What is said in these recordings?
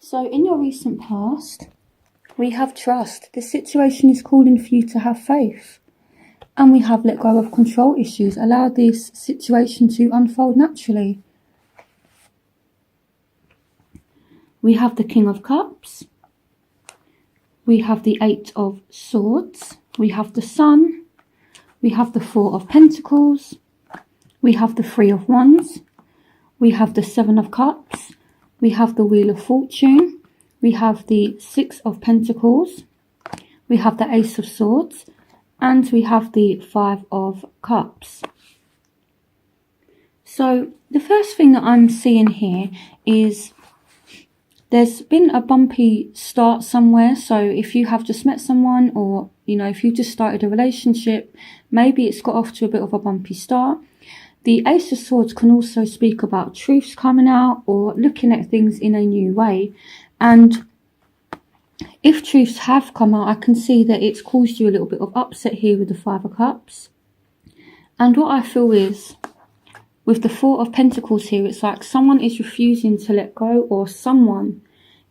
So in your recent past, we have trust. This situation is calling for you to have faith. And we have let go of control issues. Allow this situation to unfold naturally. We have the King of Cups. We have the Eight of Swords. We have the Sun. We have the Four of Pentacles. We have the Three of Wands. We have the Seven of Cups. We have the Wheel of Fortune. We have the Six of Pentacles. We have the Ace of Swords. And we have the Five of Cups. So the first thing that I'm seeing here is there's been a bumpy start somewhere. So if you have just met someone, or, you know, if you just started a relationship, maybe it's got off to a bit of a bumpy start. The Ace of Swords can also speak about truths coming out or looking at things in a new way. And if truths have come out, I can see that it's caused you a little bit of upset here with the Five of Cups. And what I feel is, with the Four of Pentacles here, it's like someone is refusing to let go, or someone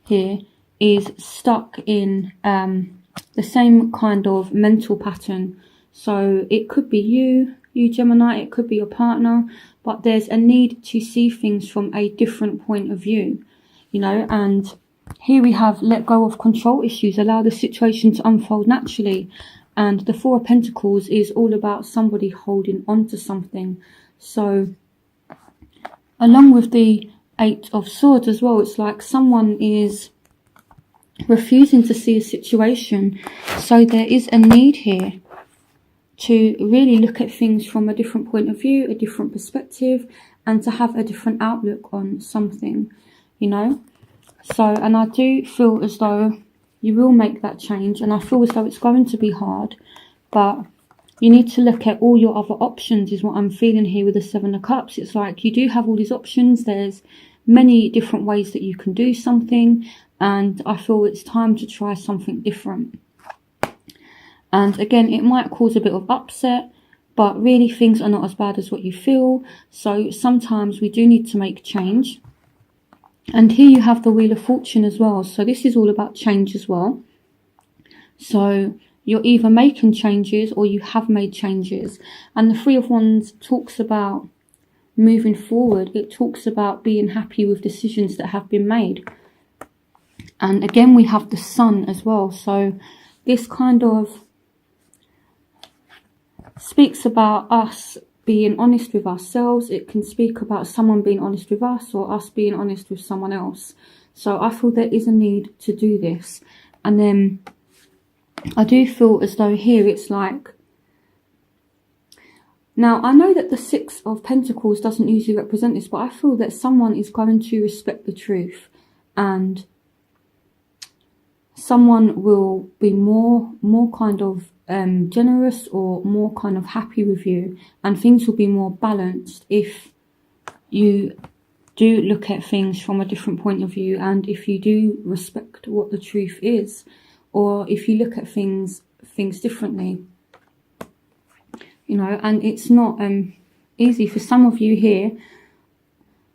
here is stuck in the same kind of mental pattern. So it could be you Gemini, it could be your partner, but there's a need to see things from a different point of view, you know. And here we have let go of control issues, allow the situation to unfold naturally. And the Four of Pentacles is all about somebody holding on to something. So along with the Eight of Swords as well, it's like someone is refusing to see a situation. So there is a need here to really look at things from a different point of view, a different perspective, and to have a different outlook on something, you know. So, and I do feel as though you will make that change, and I feel as though it's going to be hard, but you need to look at all your other options, is what I'm feeling here with the Seven of Cups. It's like you do have all these options. There's many different ways that you can do something, and I feel it's time to try something different. And again, it might cause a bit of upset, but really things are not as bad as what you feel. So sometimes we do need to make change. And here you have the Wheel of Fortune as well. So this is all about change as well. So you're either making changes or you have made changes. And the Three of Wands talks about moving forward. It talks about being happy with decisions that have been made. And again, we have the Sun as well. So this kind of speaks about us being honest with ourselves. It can speak about someone being honest with us, or us being honest with someone else. So I feel there is a need to do this. And then I do feel as though here it's like, now I know that the Six of Pentacles doesn't usually represent this, but I feel that someone is going to respect the truth, and someone will be more kind of generous, or more kind of happy with you, and things will be more balanced if you do look at things from a different point of view, and if you do respect what the truth is, or if you look at things differently, you know. And it's not easy for some of you here.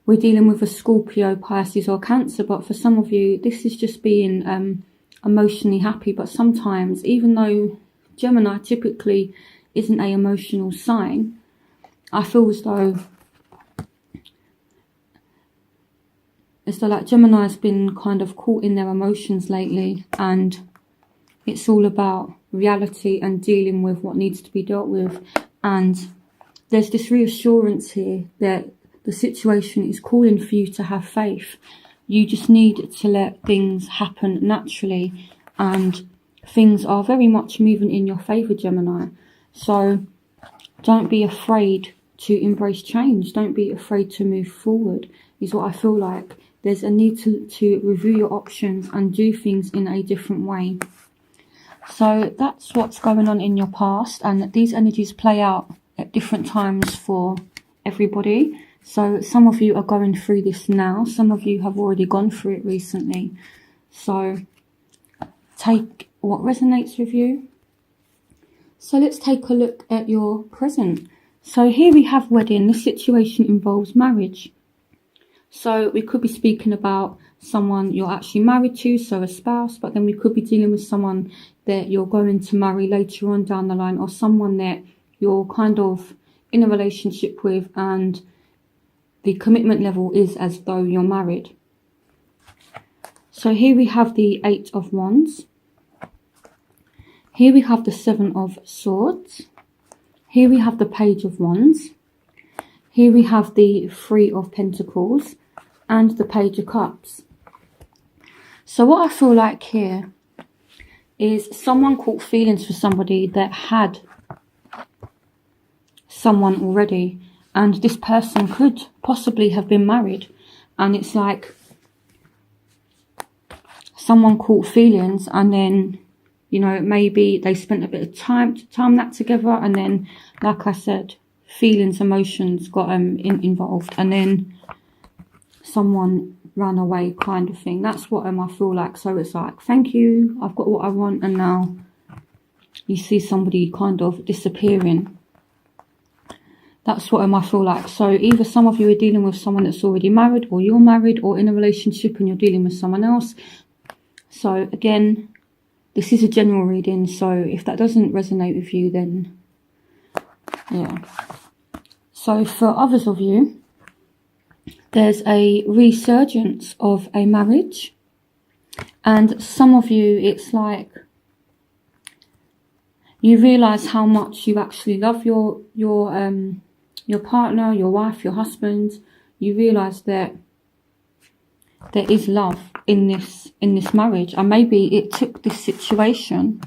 We're dealing with a Scorpio, Pisces or Cancer, but for some of you this is just being emotionally happy. But sometimes, even though Gemini typically isn't an emotional sign, I feel as though like Gemini has been kind of caught in their emotions lately, and it's all about reality and dealing with what needs to be dealt with. And there's this reassurance here that the situation is calling for you to have faith. You just need to let things happen naturally, and things are very much moving in your favour, Gemini. So don't be afraid to embrace change. Don't be afraid to move forward, is what I feel like. There's a need to review your options and do things in a different way. So that's what's going on in your past, and these energies play out at different times for everybody. So some of you are going through this now. Some of you have already gone through it recently. So take what resonates with you. So let's take a look at your present. So here we have wedding. This situation involves marriage. So we could be speaking about someone you're actually married to, so a spouse, but then we could be dealing with someone that you're going to marry later on down the line, or someone that you're kind of in a relationship with and the commitment level is as though you're married. So here we have the 8 of Wands. Here we have the 7 of Swords. Here we have the Page of Wands. Here we have the 3 of Pentacles and the Page of Cups. So what I feel like here is someone caught feelings for somebody that had someone already, and this person could possibly have been married, and it's like someone caught feelings, and then, you know, maybe they spent a bit of time to time that together, and then, like I said, feelings, emotions got involved, and then someone ran away, kind of thing. That's what I feel like. So it's like, thank you, I've got what I want, and now you see somebody kind of disappearing. That's what I feel like. So either some of you are dealing with someone that's already married, or you're married or in a relationship and you're dealing with someone else. So again, this is a general reading, so if that doesn't resonate with you, then yeah. So for others of you, there's a resurgence of a marriage, and some of you, it's like you realise how much you actually love your partner, your wife, your husband. You realise that there is love in this marriage, and maybe it took this situation,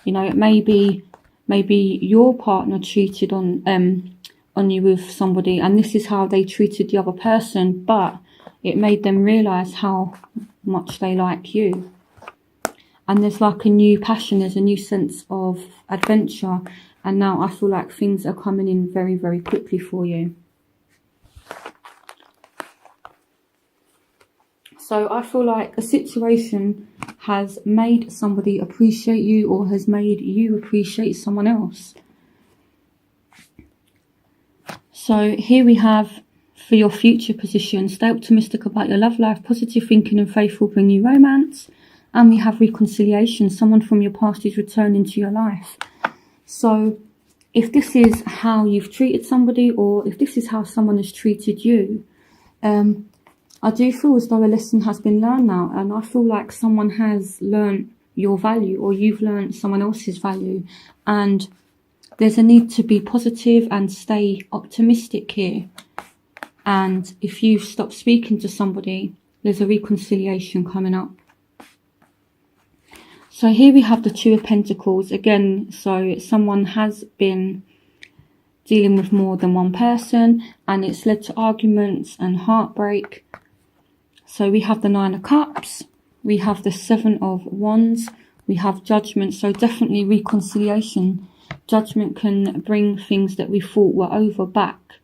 you know, it maybe your partner cheated on you with somebody, and this is how they treated the other person, but it made them realize how much they like you, and there's like a new passion, there's a new sense of adventure, and now I feel like things are coming in very, very quickly for you. So I feel like a situation has made somebody appreciate you, or has made you appreciate someone else. So here we have, for your future position, stay optimistic about your love life. Positive thinking and faith will bring you romance. And we have reconciliation. Someone from your past is returning to your life. So if this is how you've treated somebody, or if this is how someone has treated you, I do feel as though a lesson has been learned now, and I feel like someone has learned your value, or you've learned someone else's value, and there's a need to be positive and stay optimistic here. And if you stop speaking to somebody, there's a reconciliation coming up. So here we have the 2 of Pentacles again. So someone has been dealing with more than one person, and it's led to arguments and heartbreak. So we have the 9 of Cups, we have the 7 of Wands, we have Judgment. So definitely reconciliation. Judgment can bring things that we thought were over back.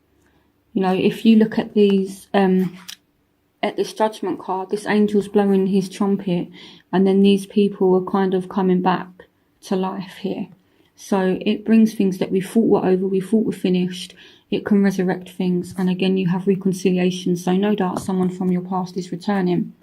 You know, if you look at these, at this Judgment card, this angel's blowing his trumpet, and then these people are kind of coming back to life here. So it brings things that we thought were over, we thought were finished. It can resurrect things, and again you have reconciliation, so no doubt someone from your past is returning.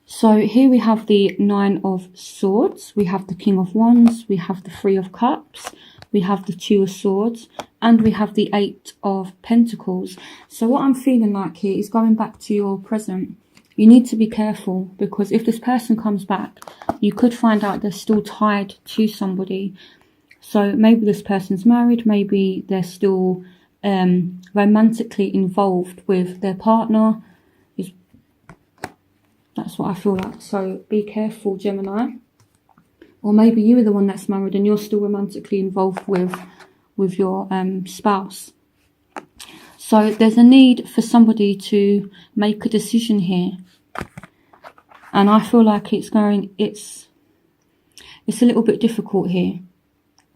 So here we have the 9 of Swords, we have the King of Wands, we have the 3 of Cups, we have the 2 of Swords, and we have the 8 of Pentacles. So what I'm feeling like here is going back to your present. You need to be careful, because if this person comes back, you could find out they're still tied to somebody. So maybe this person's married, maybe they're still romantically involved with their partner. That's what I feel like. So be careful, Gemini. Or maybe you are the one that's married and you're still romantically involved with your spouse. So there's a need for somebody to make a decision here. And I feel like it's a little bit difficult here.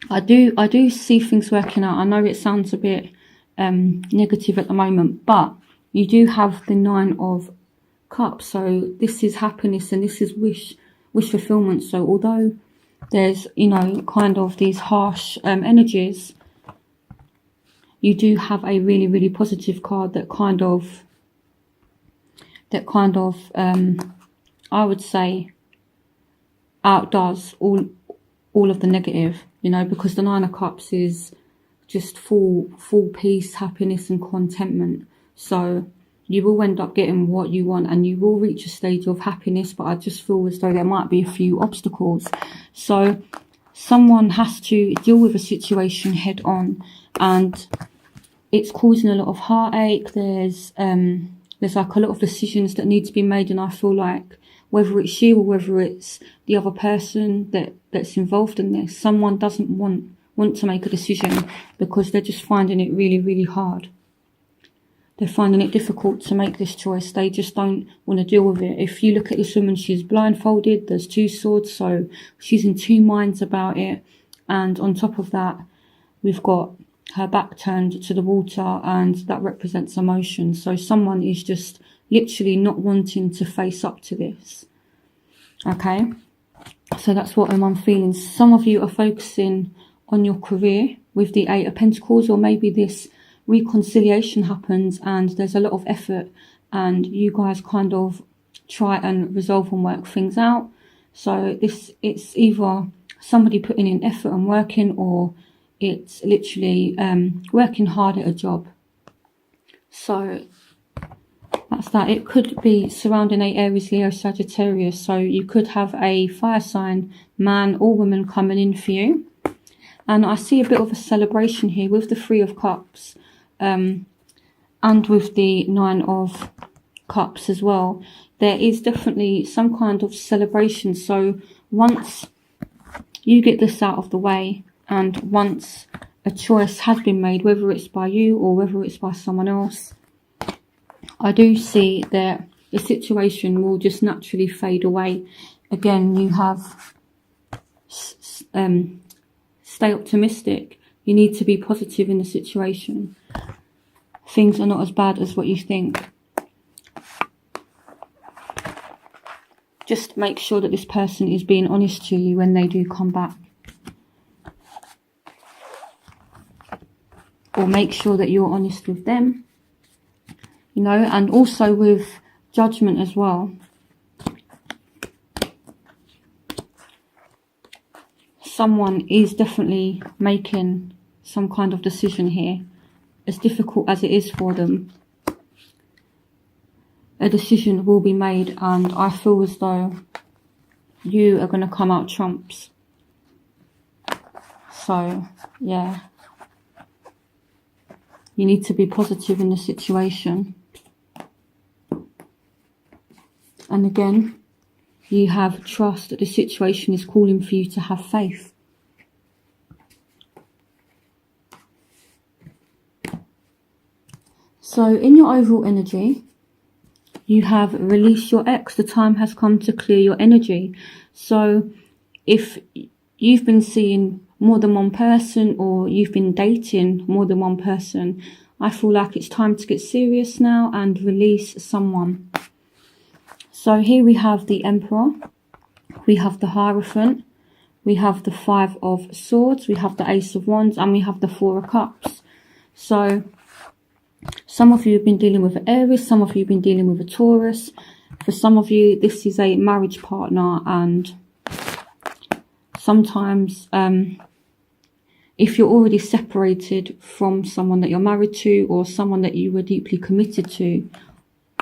I do see things working out. I know it sounds a bit negative at the moment, but you do have the 9 of Cups. So this is happiness and this is wish fulfillment. So although there's, you know, kind of these harsh energies, you do have a really, really positive card that kind of that kind of, I would say, outdoes all of the negative, you know, because the Nine of Cups is just full peace, happiness and contentment. So you will end up getting what you want and you will reach a stage of happiness, but I just feel as though there might be a few obstacles. So someone has to deal with a situation head on, and it's causing a lot of heartache. There's like a lot of decisions that need to be made, and I feel like whether it's you or whether it's the other person that's involved in this, someone doesn't want to make a decision because they're just finding it really, really hard. They're finding it difficult to make this choice. They just don't want to deal with it. If you look at this woman, she's blindfolded. There's 2 swords, so she's in 2 minds about it. And on top of that, we've got her back turned to the water, and that represents emotion. So someone is just literally not wanting to face up to this. Okay? So that's what I'm feeling. Some of you are focusing on your career with the 8 of Pentacles, or maybe this reconciliation happens and there's a lot of effort and you guys kind of try and resolve and work things out. So it's either somebody putting in effort and working, or it's literally working hard at a job. So that's that. It could be surrounding 8 Aries, Leo, Sagittarius. So you could have a fire sign, man or woman, coming in for you. And I see a bit of a celebration here with the 3 of Cups. And with the 9 of Cups as well, there is definitely some kind of celebration. So once you get this out of the way, and once a choice has been made, whether it's by you or whether it's by someone else, I do see that the situation will just naturally fade away. Again, you have stay optimistic. You need to be positive in the situation. Things are not as bad as what you think. Just make sure that this person is being honest to you when they do come back. Or make sure that you're honest with them. You know, and also with Judgment as well. Someone is definitely making some kind of decision here. As difficult as it is for them, a decision will be made, and I feel as though you are going to come out trumps. So, yeah. You need to be positive in the situation. And again, you have trust that the situation is calling for you to have faith. So in your overall energy, you have released your ex. The time has come to clear your energy. So if you've been seeing more than one person, or you've been dating more than one person, I feel like it's time to get serious now and release someone. So here we have the Emperor, we have the Hierophant, we have the 5 of Swords, we have the Ace of Wands, and we have the 4 of Cups. So some of you have been dealing with an Aries, some of you have been dealing with a Taurus. For some of you, this is a marriage partner, and sometimes if you're already separated from someone that you're married to, or someone that you were deeply committed to,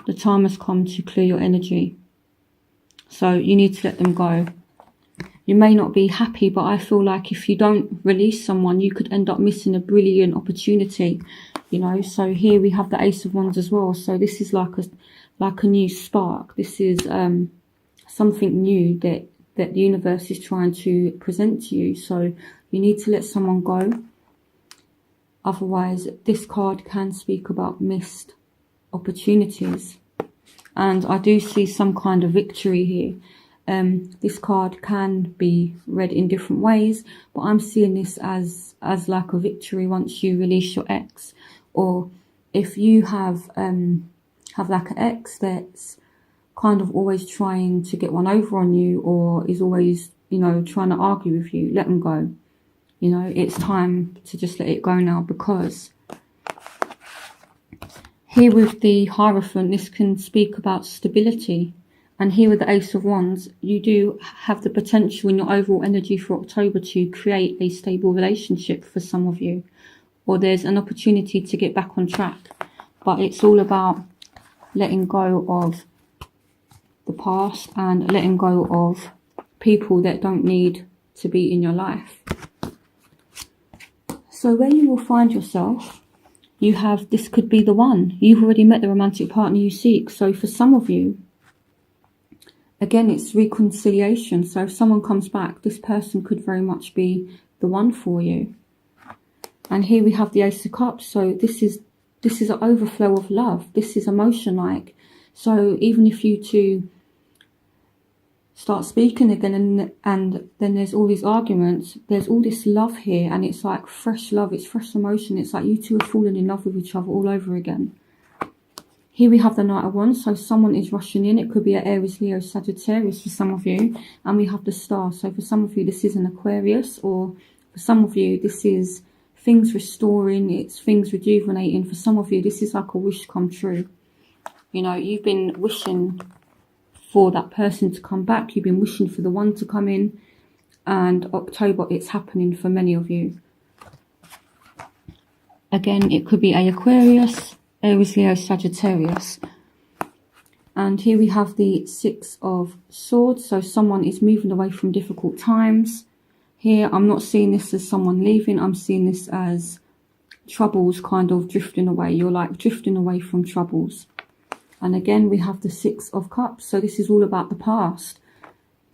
the time has come to clear your energy. So you need to let them go. You may not be happy, but I feel like if you don't release someone, you could end up missing a brilliant opportunity. You know, so here we have the Ace of Wands as well. So this is like a new spark. This is something new that the universe is trying to present to you. So you need to let someone go. Otherwise, this card can speak about missed opportunities. And I do see some kind of victory here. This card can be read in different ways, but I'm seeing this as like a victory once you release your ex. Or if you have like an ex that's kind of always trying to get one over on you, or is always, you know, trying to argue with you, let them go. You know, it's time to just let it go now, because Here with the Hierophant, this can speak about stability. And here with the Ace of Wands, you do have the potential in your overall energy for October to create a stable relationship for some of you. Or there's an opportunity to get back on track. But it's all about letting go of the past and letting go of people that don't need to be in your life. So where you will find yourself, you have, this could be the one. You've already met the romantic partner you seek. So for some of you, again, it's reconciliation. So if someone comes back, this person could very much be the one for you. And here we have the Ace of Cups. So this is an overflow of love. This is emotion-like. So even if you two start speaking again and then there's all these arguments, there's all this love here, and it's like fresh love, it's fresh emotion. It's like you two are falling in love with each other all over again. Here we have the Knight of Wands, so someone is rushing in. It could be an Aries, Leo, Sagittarius for some of you. And we have the Star, so for some of you this is an Aquarius, or for some of you this is things restoring, it's things rejuvenating. For some of you this is like a wish come true. You know, you've been wishing for that person to come back, you've been wishing for the one to come in, and October, it's happening for many of you. Again, it could be a Aquarius, Aries, Leo, Sagittarius. And here we have the Six of Swords, so someone is moving away from difficult times. Here, I'm not seeing this as someone leaving, I'm seeing this as troubles kind of drifting away. You're like drifting away from troubles. And again, we have the Six of Cups. So this is all about the past.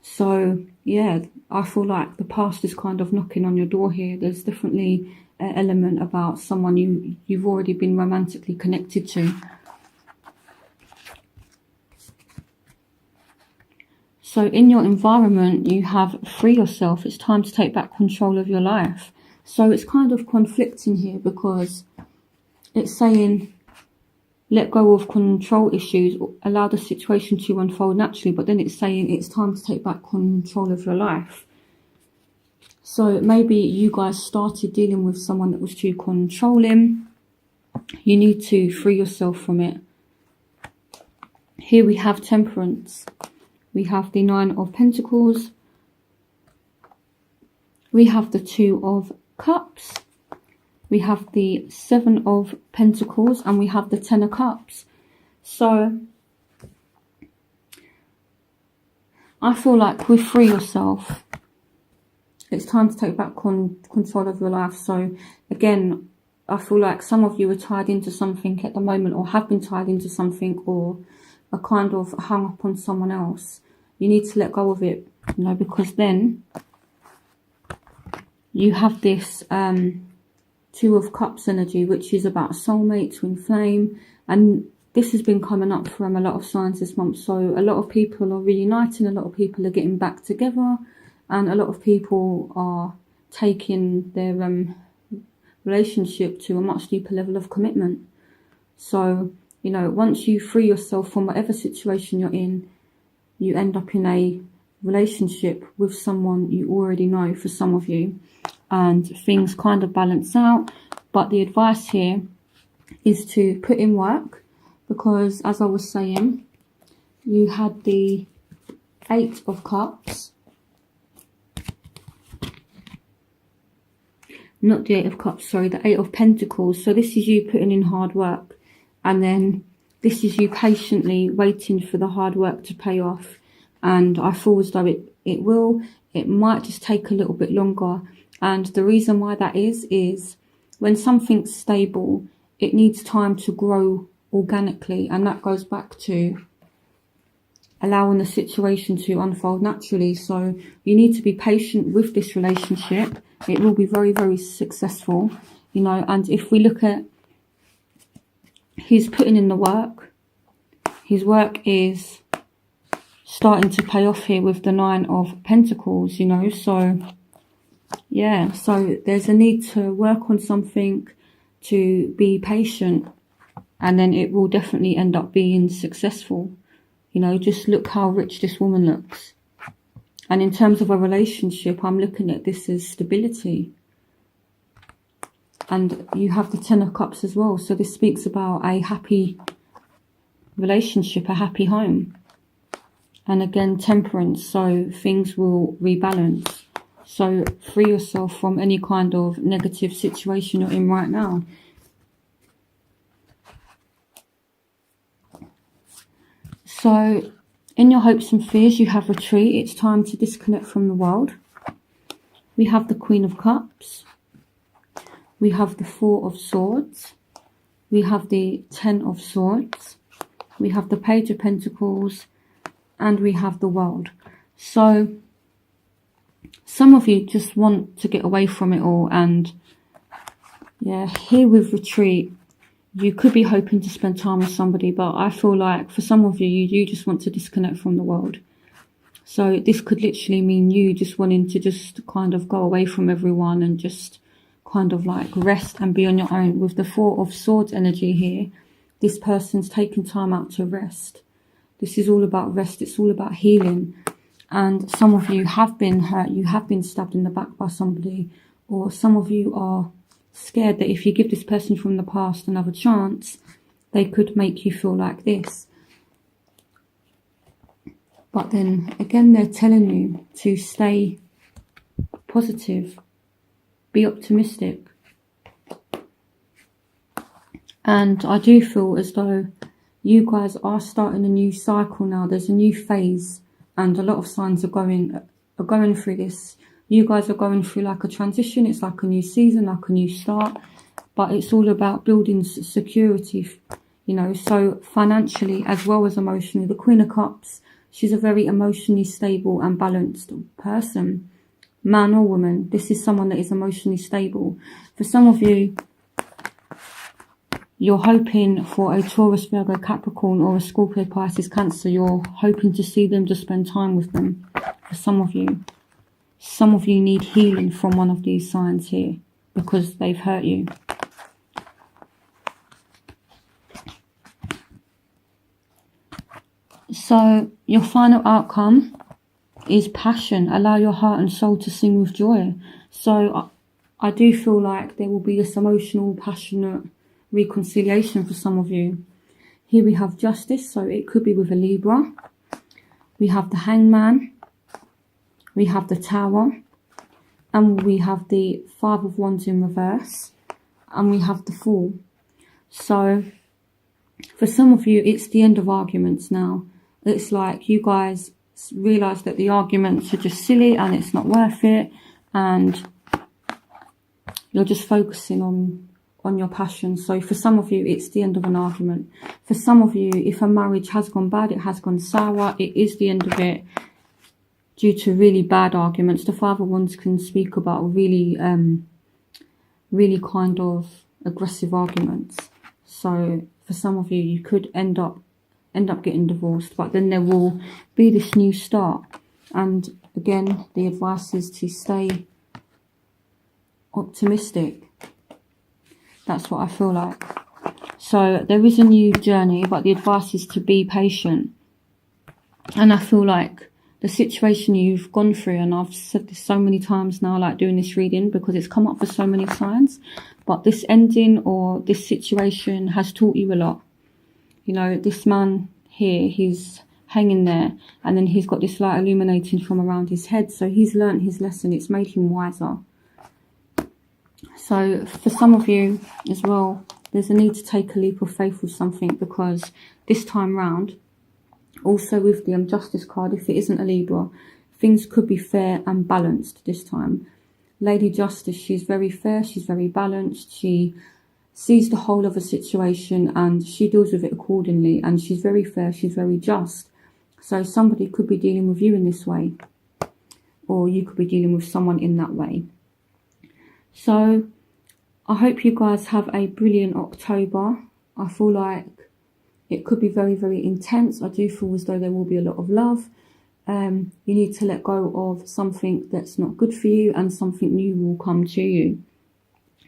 So, yeah, I feel like the past is kind of knocking on your door here. There's definitely an element about someone you've already been romantically connected to. So in your environment, you have free yourself. It's time to take back control of your life. So it's kind of conflicting here because it's saying, let go of control issues, allow the situation to unfold naturally, but then it's saying it's time to take back control of your life. So maybe you guys started dealing with someone that was too controlling. You need to free yourself from it. Here we have Temperance. We have the Nine of Pentacles. We have the Two of Cups. We have the Seven of Pentacles, and we have the Ten of Cups. So I feel like with free yourself, it's time to take back control of your life. So again, I feel like some of you are tied into something at the moment, or have been tied into something, or are kind of hung up on someone else. You need to let go of it, you know, because then you have this Two of Cups energy, which is about soulmate, twin flame, and this has been coming up from a lot of signs this month. So a lot of people are reuniting, a lot of people are getting back together, and a lot of people are taking their relationship to a much deeper level of commitment. So, you know, once you free yourself from whatever situation you're in, you end up in a relationship with someone you already know, for some of you, and things kind of balance out. But the advice here is to put in work, because as I was saying, you had the Eight of Cups, not the Eight of Cups, sorry, the Eight of Pentacles. So this is you putting in hard work, and then this is you patiently waiting for the hard work to pay off. And I feel as though it might just take a little bit longer. And the reason why that is when something's stable, it needs time to grow organically, and that goes back to allowing the situation to unfold naturally. So you need to be patient with this relationship. It will be very, very successful, you know. And if we look at, he's putting in the work, his work is starting to pay off here with the Nine of Pentacles, you know. So yeah, so there's a need to work on something, to be patient, and then it will definitely end up being successful. You know, just look how rich this woman looks. And in terms of a relationship, I'm looking at this as stability. And you have the Ten of Cups as well. So this speaks about a happy relationship, a happy home. And again, Temperance, so things will rebalance. So free yourself from any kind of negative situation you're in right now. So in your hopes and fears, you have retreat. It's time to disconnect from the world. We have the Queen of Cups. We have the Four of Swords. We have the Ten of Swords. We have the Page of Pentacles. And we have the World. So some of you just want to get away from it all. And yeah, here with retreat, you could be hoping to spend time with somebody. But I feel like for some of you, you just want to disconnect from the world. So this could literally mean you just wanting to just kind of go away from everyone and just kind of like rest and be on your own. With the Four of Swords energy here, this person's taking time out to rest. This is all about rest. It's all about healing. And some of you have been hurt. You have been stabbed in the back by somebody. Or some of you are scared that if you give this person from the past another chance, they could make you feel like this. But then again, they're telling you to stay positive. Be optimistic. And I do feel as though you guys are starting a new cycle now. There's a new phase, and a lot of signs are going through this. You guys are going through like a transition. It's like a new season, like a new start. But it's all about building security, you know, so financially as well as emotionally. The Queen of Cups, she's a very emotionally stable and balanced person. Man or woman, this is someone that is emotionally stable. For some of you, you're hoping for a Taurus, Virgo, Capricorn or a Scorpio, Pisces, Cancer. You're hoping to see them, to spend time with them. For some of you need healing from one of these signs here because they've hurt you. So your final outcome is passion. Allow your heart and soul to sing with joy. So I do feel like there will be this emotional, passionate reconciliation for some of you. Here we have Justice, so it could be with a Libra. We have the Hangman. We have the Tower. And we have the Five of Wands in reverse. And we have the Fool. So for some of you, it's the end of arguments now. It's like you guys realise that the arguments are just silly and it's not worth it. And you're just focusing on your passion. So for some of you, it's the end of an argument. For some of you, if a marriage has gone bad, it has gone sour, it is the end of it due to really bad arguments. The Five of Wands can speak about really kind of aggressive arguments. So for some of you, you could end up getting divorced, but then there will be this new start. And again, the advice is to stay optimistic. That's what I feel like. So there is a new journey, but the advice is to be patient. And I feel like the situation you've gone through, and I've said this so many times now, like doing this reading, because it's come up for so many signs, but this ending or this situation has taught you a lot. You know, this man here, he's hanging there, and then he's got this light illuminating from around his head. So he's learnt his lesson. It's made him wiser. So for some of you as well, there's a need to take a leap of faith with something, because this time round, also with the Justice card, if it isn't a Libra, things could be fair and balanced this time. Lady Justice, she's very fair, she's very balanced, she sees the whole of a situation and she deals with it accordingly, and she's very fair, she's very just. So somebody could be dealing with you in this way, or you could be dealing with someone in that way. So I hope you guys have a brilliant October. I feel like it could be very, very intense. I do feel as though there will be a lot of love. You need to let go of something that's not good for you, and something new will come to you.